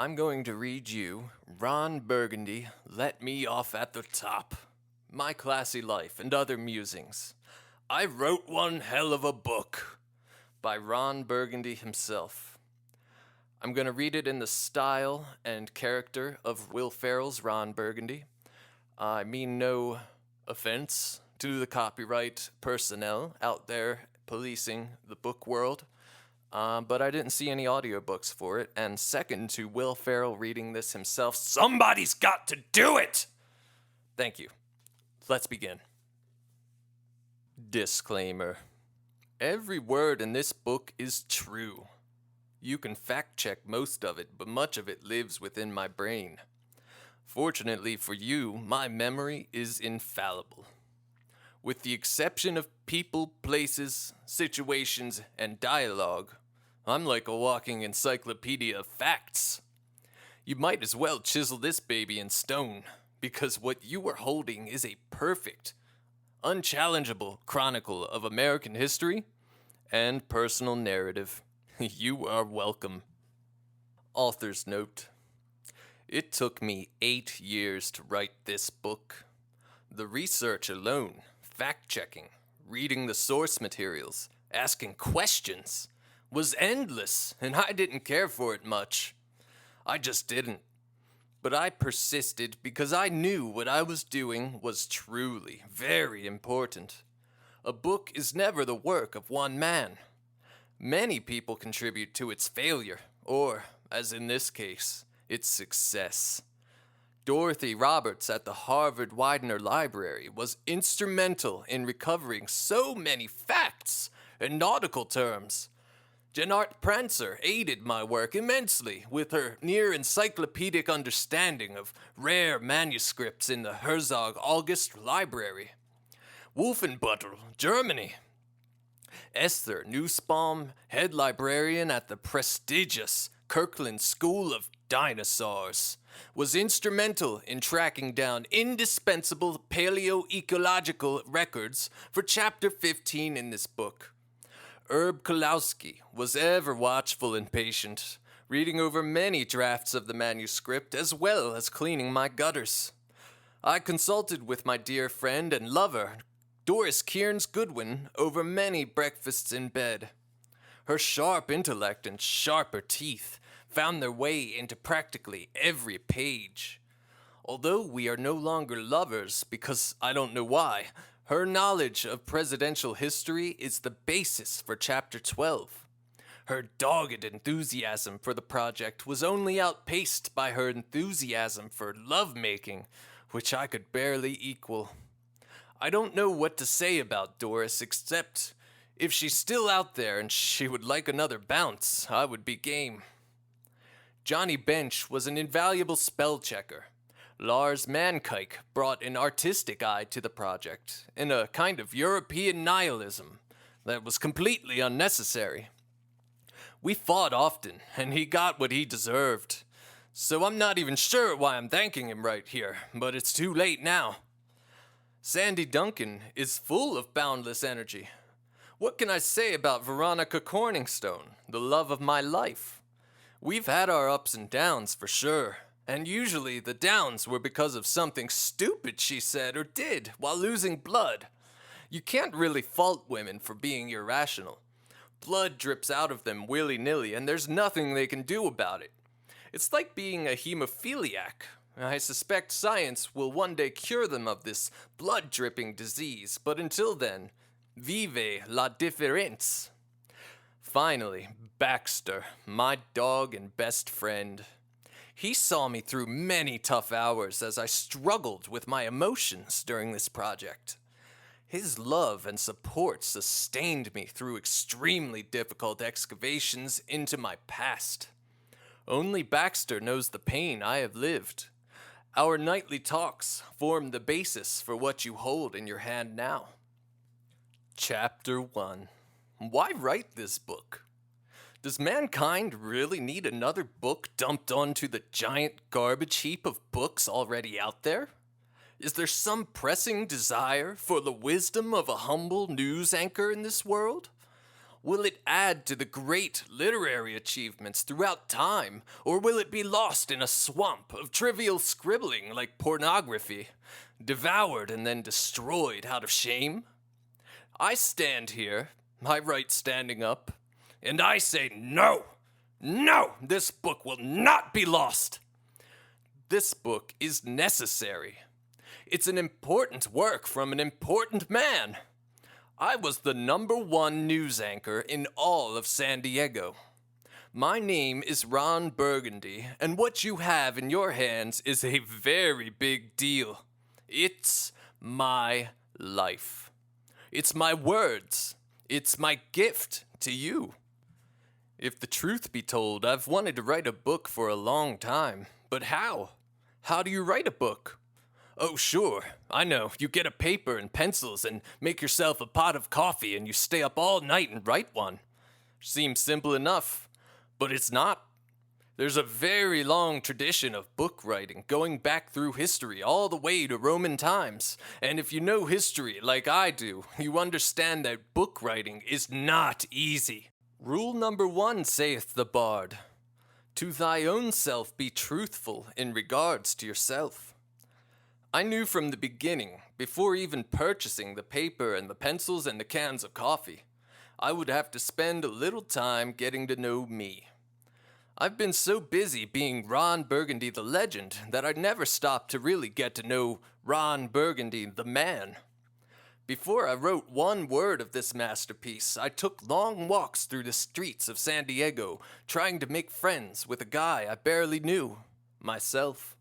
I'm going to read you Ron Burgundy, Let Me Off at the Top, My Classy Life and Other Musings. I Wrote One Hell of a Book by Ron Burgundy himself. I'm going to read it in the style and character of Will Ferrell's Ron Burgundy. I mean no offense to the copyright personnel out there policing the book world. But I didn't see any audiobooks for it, and second to Will Ferrell reading this himself, somebody's got to do it! Thank you. Let's begin. Disclaimer. Every word in this book is true. You can fact-check most of it, but much of it lives within my brain. Fortunately for you, my memory is infallible. With the exception of people, places, situations, and dialogue, I'm like a walking encyclopedia of facts. You might as well chisel this baby in stone, because what you are holding is a perfect, unchallengeable chronicle of American history and personal narrative. You are welcome. Author's note. It took me 8 years to write this book. The research alone, fact-checking, reading the source materials, asking questions, was endless, and I didn't care for it much. I just didn't. But I persisted because I knew what I was doing was truly very important. A book is never the work of one man. Many people contribute to its failure, or, as in this case, its success. Dorothy Roberts at the Harvard Widener Library was instrumental in recovering so many facts and nautical terms. Jenart Prancer aided my work immensely with her near-encyclopedic understanding of rare manuscripts in the Herzog August Library. Wolfenbüttel, Germany. Esther Nussbaum, head librarian at the prestigious Kirkland School of Dinosaurs, was instrumental in tracking down indispensable paleoecological records for Chapter 15 in this book. Herb Kalowski was ever watchful and patient, reading over many drafts of the manuscript as well as cleaning my gutters. I consulted with my dear friend and lover, Doris Kearns Goodwin, over many breakfasts in bed. Her sharp intellect and sharper teeth found their way into practically every page. Although we are no longer lovers, because I don't know why, her knowledge of presidential history is the basis for Chapter 12. Her dogged enthusiasm for the project was only outpaced by her enthusiasm for lovemaking, which I could barely equal. I don't know what to say about Doris, except if she's still out there and she would like another bounce, I would be game. Johnny Bench was an invaluable spell checker. Lars Mankike brought an artistic eye to the project, in a kind of European nihilism that was completely unnecessary. We fought often, and he got what he deserved. So I'm not even sure why I'm thanking him right here, but it's too late now. Sandy Duncan is full of boundless energy. What can I say about Veronica Corningstone, the love of my life? We've had our ups and downs for sure. And usually the downs were because of something stupid she said or did while losing blood. You can't really fault women for being irrational. Blood drips out of them willy-nilly and there's nothing they can do about it. It's like being a hemophiliac. I suspect science will one day cure them of this blood-dripping disease, but until then, vive la différence. Finally, Baxter, my dog and best friend. He saw me through many tough hours as I struggled with my emotions during this project. His love and support sustained me through extremely difficult excavations into my past. Only Baxter knows the pain I have lived. Our nightly talks form the basis for what you hold in your hand now. Chapter 1. Why write this book? Does mankind really need another book dumped onto the giant garbage heap of books already out there? Is there some pressing desire for the wisdom of a humble news anchor in this world? Will it add to the great literary achievements throughout time, or will it be lost in a swamp of trivial scribbling like pornography, devoured and then destroyed out of shame? I stand here, my right standing up, and I say no! No! This book will not be lost! This book is necessary. It's an important work from an important man. I was the #1 news anchor in all of San Diego. My name is Ron Burgundy, and what you have in your hands is a very big deal. It's my life. It's my words. It's my gift to you. If the truth be told, I've wanted to write a book for a long time. But how? How do you write a book? Oh, sure, I know. You get a paper and pencils and make yourself a pot of coffee and you stay up all night and write one. Seems simple enough, but it's not. There's a very long tradition of book writing going back through history all the way to Roman times. And if you know history like I do, you understand that book writing is not easy. Rule #1 saith the bard, to thy own self be truthful in regards to yourself. I knew from the beginning, before even purchasing the paper and the pencils and the cans of coffee, I would have to spend a little time getting to know me. I've been so busy being Ron Burgundy the legend that I never stopped to really get to know Ron Burgundy the man. Before I wrote one word of this masterpiece, I took long walks through the streets of San Diego, trying to make friends with a guy I barely knew, myself.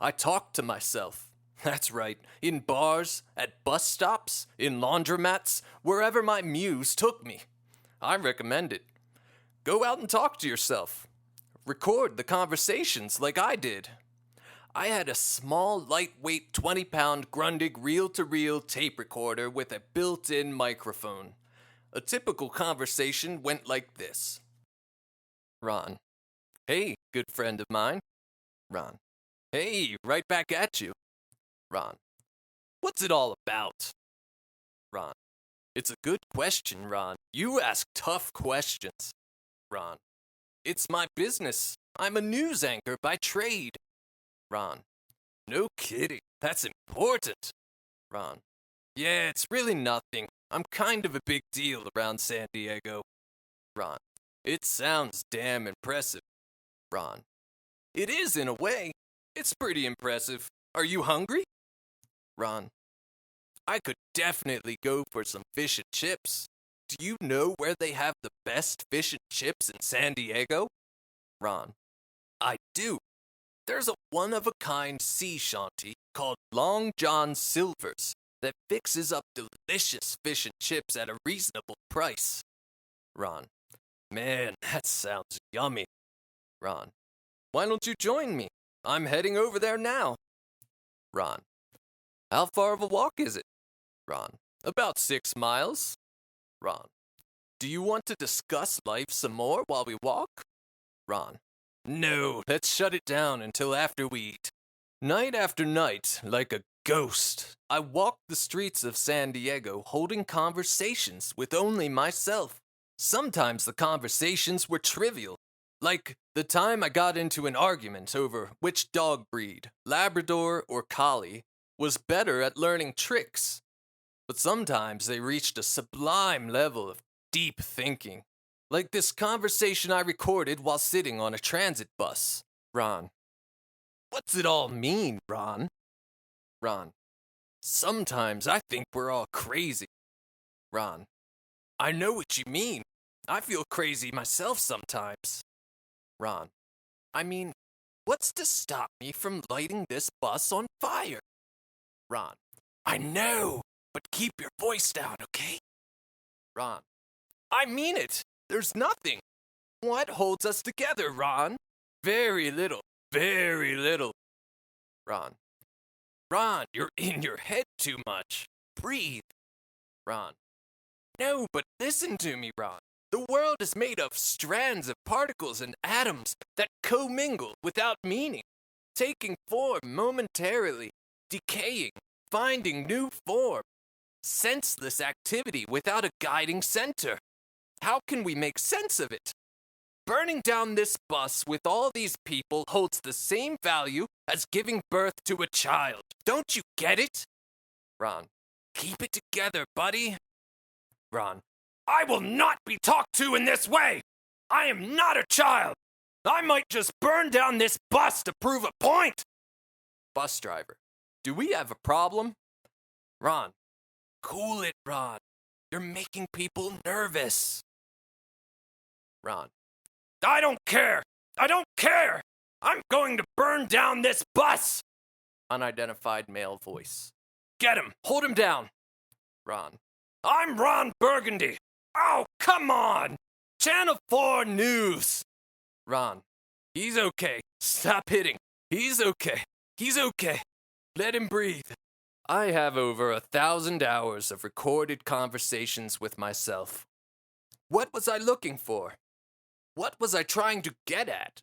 I talked to myself. That's right, in bars, at bus stops, in laundromats, wherever my muse took me. I recommend it. Go out and talk to yourself. Record the conversations like I did. I had a small, lightweight 20-pound Grundig reel-to-reel tape recorder with a built-in microphone. A typical conversation went like this. Ron. Hey, good friend of mine. Ron. Hey, right back at you. Ron. What's it all about? Ron. It's a good question, Ron. You ask tough questions. Ron. It's my business. I'm a news anchor by trade. Ron. No kidding. That's important. Ron. Yeah, it's really nothing. I'm kind of a big deal around San Diego. Ron. It sounds damn impressive. Ron. It is in a way. It's pretty impressive. Are you hungry? Ron. I could definitely go for some fish and chips. Do you know where they have the best fish and chips in San Diego? Ron. I do. There's a one-of-a-kind sea shanty called Long John Silver's that fixes up delicious fish and chips at a reasonable price. Ron. Man, that sounds yummy. Ron. Why don't you join me? I'm heading over there now. Ron. How far of a walk is it? Ron. About 6 miles. Ron. Do you want to discuss life some more while we walk? Ron. No, let's shut it down until after we eat. Night after night, like a ghost, I walked the streets of San Diego holding conversations with only myself. Sometimes the conversations were trivial, like the time I got into an argument over which dog breed, Labrador or Collie, was better at learning tricks. But sometimes they reached a sublime level of deep thinking, like this conversation I recorded while sitting on a transit bus. Ron. What's it all mean, Ron? Ron. Sometimes I think we're all crazy. Ron. I know what you mean. I feel crazy myself sometimes. Ron. I mean, what's to stop me from lighting this bus on fire? Ron. I know, but keep your voice down, okay? Ron. I mean it. There's nothing. What holds us together, Ron? Very little. Very little. Ron. Ron, you're in your head too much. Breathe. Ron. No, but listen to me, Ron. The world is made of strands of particles and atoms that commingle without meaning, taking form momentarily, decaying, finding new form. Senseless activity without a guiding center. How can we make sense of it? Burning down this bus with all these people holds the same value as giving birth to a child. Don't you get it? Ron. Keep it together, buddy. Ron. I will not be talked to in this way. I am not a child. I might just burn down this bus to prove a point. Bus driver. Do we have a problem? Ron. Cool it, Ron. You're making people nervous. Ron. I don't care. I don't care. I'm going to burn down this bus. Unidentified male voice. Get him. Hold him down. Ron. I'm Ron Burgundy. Oh, come on. Channel 4 News. Ron. He's okay. Stop hitting. He's okay. He's okay. Let him breathe. I have over 1,000 hours of recorded conversations with myself. What was I looking for? What was I trying to get at?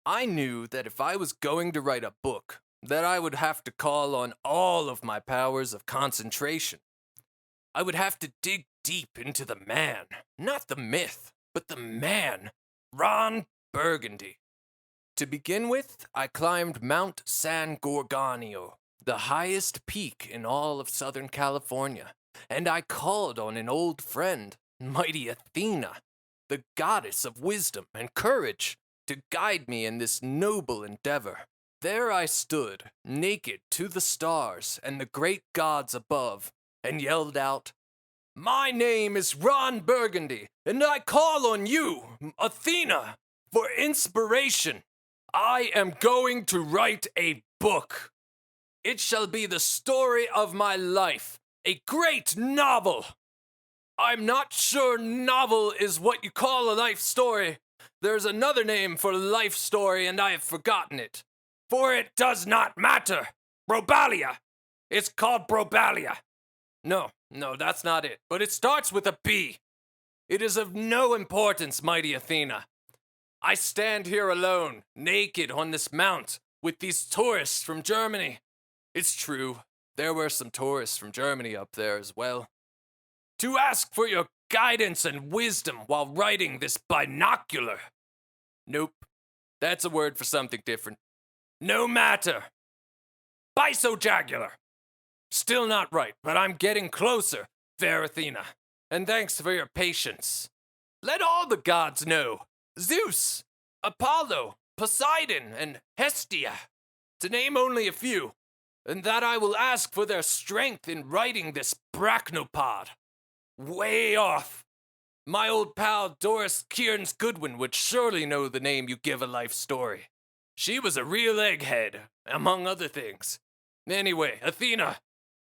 I knew that if I was going to write a book, that I would have to call on all of my powers of concentration. I would have to dig deep into the man, not the myth, but the man, Ron Burgundy. To begin with, I climbed Mount San Gorgonio, the highest peak in all of Southern California, and I called on an old friend, mighty Athena, the goddess of wisdom and courage, to guide me in this noble endeavor. There I stood, naked to the stars and the great gods above, and yelled out, My name is Ron Burgundy, and I call on you, Athena, for inspiration. I am going to write a book. It shall be the story of my life, a great novel. I'm not sure novel is what you call a life story. There's another name for life story, and I have forgotten it. For it does not matter. Brobalia. It's called Brobalia. No, that's not it. But it starts with a B. It is of no importance, mighty Athena. I stand here alone, naked on this mount, with these tourists from Germany. It's true, there were some tourists from Germany up there as well. To ask for your guidance and wisdom while writing this binocular. Nope, that's a word for something different. No matter. Bisojagular. Still not right, but I'm getting closer, fair Athena. And thanks for your patience. Let all the gods know. Zeus, Apollo, Poseidon, and Hestia, to name only a few, and that I will ask for their strength in writing this brachnopod. Way off. My old pal Doris Kearns Goodwin would surely know the name you give a life story. She was a real egghead, among other things. Anyway, Athena,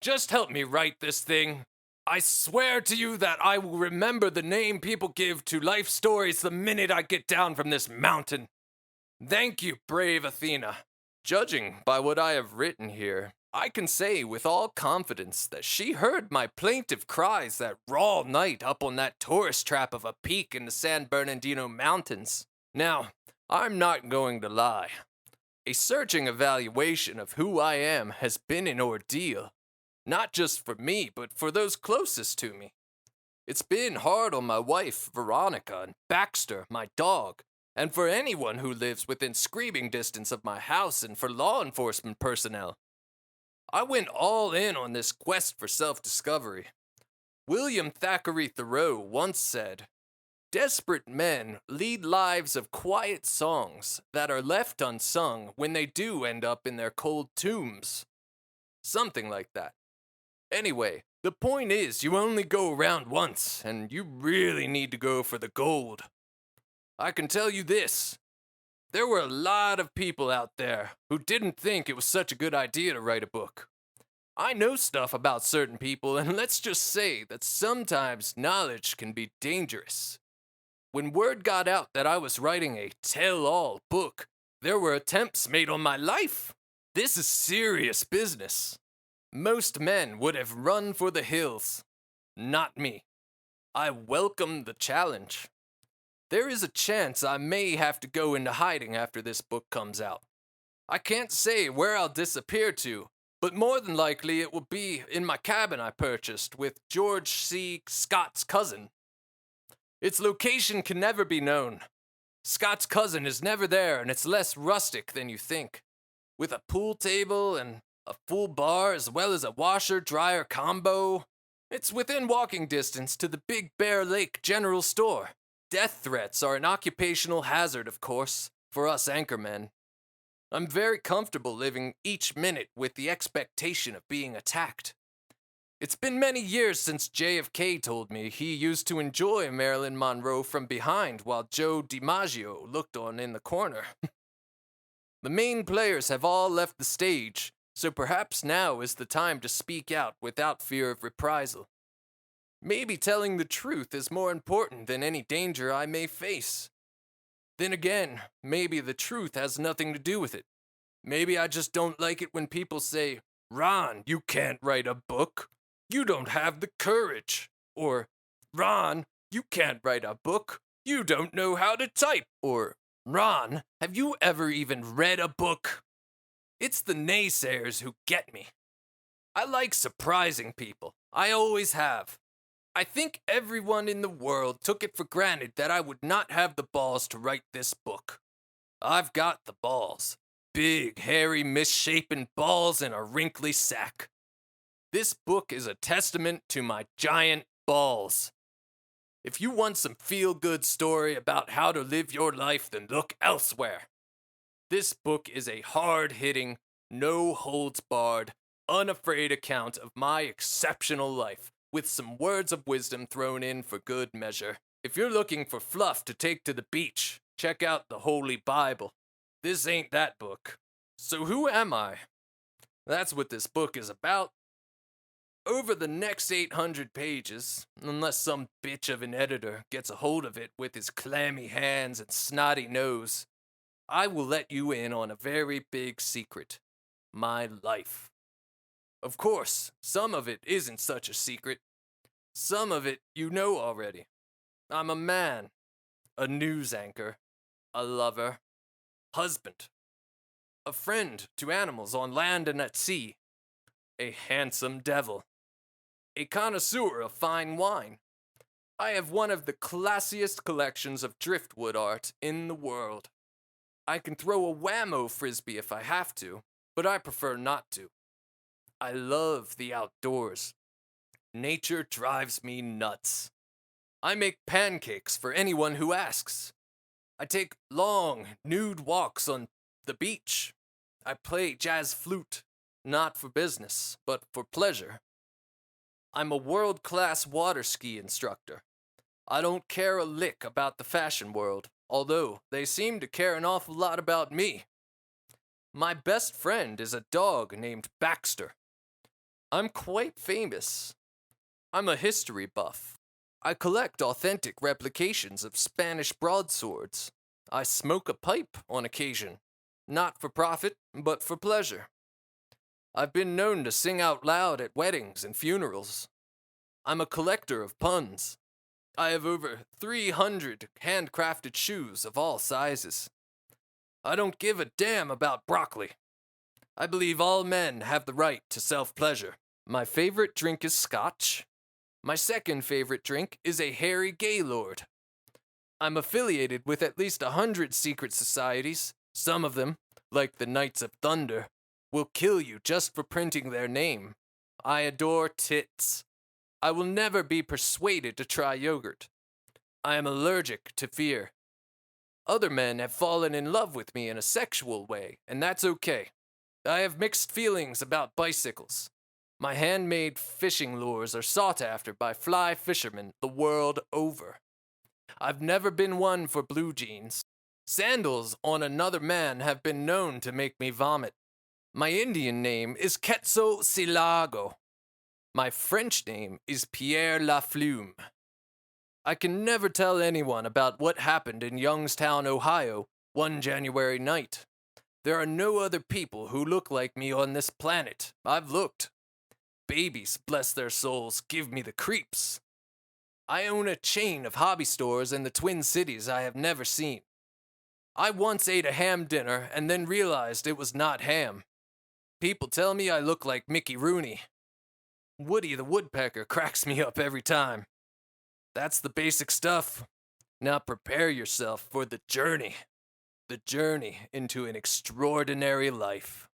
just help me write this thing. I swear to you that I will remember the name people give to life stories the minute I get down from this mountain. Thank you, brave Athena. Judging by what I have written here, I can say with all confidence that she heard my plaintive cries that raw night up on that tourist trap of a peak in the San Bernardino Mountains. Now, I'm not going to lie. A searching evaluation of who I am has been an ordeal. Not just for me, but for those closest to me. It's been hard on my wife, Veronica, and Baxter, my dog, and for anyone who lives within screaming distance of my house and for law enforcement personnel. I went all in on this quest for self-discovery. William Thackeray Thoreau once said, Desperate men lead lives of quiet songs that are left unsung when they do end up in their cold tombs. Something like that. Anyway, the point is you only go around once, and you really need to go for the gold. I can tell you this. There were a lot of people out there who didn't think it was such a good idea to write a book. I know stuff about certain people, and let's just say that sometimes knowledge can be dangerous. When word got out that I was writing a tell-all book, there were attempts made on my life. This is serious business. Most men would have run for the hills. Not me. I welcome the challenge. There is a chance I may have to go into hiding after this book comes out. I can't say where I'll disappear to, but more than likely it will be in my cabin I purchased with George C. Scott's cousin. Its location can never be known. Scott's cousin is never there, and it's less rustic than you think. With a pool table and a full bar, as well as a washer-dryer combo, it's within walking distance to the Big Bear Lake General Store. Death threats are an occupational hazard, of course, for us anchormen. I'm very comfortable living each minute with the expectation of being attacked. It's been many years since JFK told me he used to enjoy Marilyn Monroe from behind while Joe DiMaggio looked on in the corner. The main players have all left the stage, so perhaps now is the time to speak out without fear of reprisal. Maybe telling the truth is more important than any danger I may face. Then again, maybe the truth has nothing to do with it. Maybe I just don't like it when people say, "Ron, you can't write a book. You don't have the courage." Or, "Ron, you can't write a book. You don't know how to type." Or, "Ron, have you ever even read a book?" It's the naysayers who get me. I like surprising people. I always have. I think everyone in the world took it for granted that I would not have the balls to write this book. I've got the balls. Big, hairy, misshapen balls in a wrinkly sack. This book is a testament to my giant balls. If you want some feel-good story about how to live your life, then look elsewhere. This book is a hard-hitting, no-holds-barred, unafraid account of my exceptional life, with some words of wisdom thrown in for good measure. If you're looking for fluff to take to the beach, check out the Holy Bible. This ain't that book. So who am I? That's what this book is about. Over the next 800 pages, unless some bitch of an editor gets a hold of it with his clammy hands and snotty nose, I will let you in on a very big secret. My life. Of course, some of it isn't such a secret. Some of it you know already. I'm a man, a news anchor, a lover, husband, a friend to animals on land and at sea, a handsome devil, a connoisseur of fine wine. I have one of the classiest collections of driftwood art in the world. I can throw a whammo frisbee if I have to, but I prefer not to. I love the outdoors. Nature drives me nuts. I make pancakes for anyone who asks. I take long, nude walks on the beach. I play jazz flute, not for business, but for pleasure. I'm a world-class water ski instructor. I don't care a lick about the fashion world, although they seem to care an awful lot about me. My best friend is a dog named Baxter. I'm quite famous. I'm a history buff. I collect authentic replications of Spanish broadswords. I smoke a pipe on occasion, not for profit, but for pleasure. I've been known to sing out loud at weddings and funerals. I'm a collector of puns. I have over 300 handcrafted shoes of all sizes. I don't give a damn about broccoli. I believe all men have the right to self-pleasure. My favorite drink is scotch. My second favorite drink is a hairy gaylord. I'm affiliated with at least 100 secret societies. Some of them, like the Knights of Thunder, will kill you just for printing their name. I adore tits. I will never be persuaded to try yogurt. I am allergic to fear. Other men have fallen in love with me in a sexual way, and that's okay. I have mixed feelings about bicycles. My handmade fishing lures are sought after by fly fishermen the world over. I've never been one for blue jeans. Sandals on another man have been known to make me vomit. My Indian name is Quetzalcoatl. My French name is Pierre Laflume. I can never tell anyone about what happened in Youngstown, Ohio, one January night. There are no other people who look like me on this planet. I've looked. Babies, bless their souls, give me the creeps. I own a chain of hobby stores in the Twin Cities I have never seen. I once ate a ham dinner and then realized it was not ham. People tell me I look like Mickey Rooney. Woody the Woodpecker cracks me up every time. That's the basic stuff. Now prepare yourself for the journey into an extraordinary life.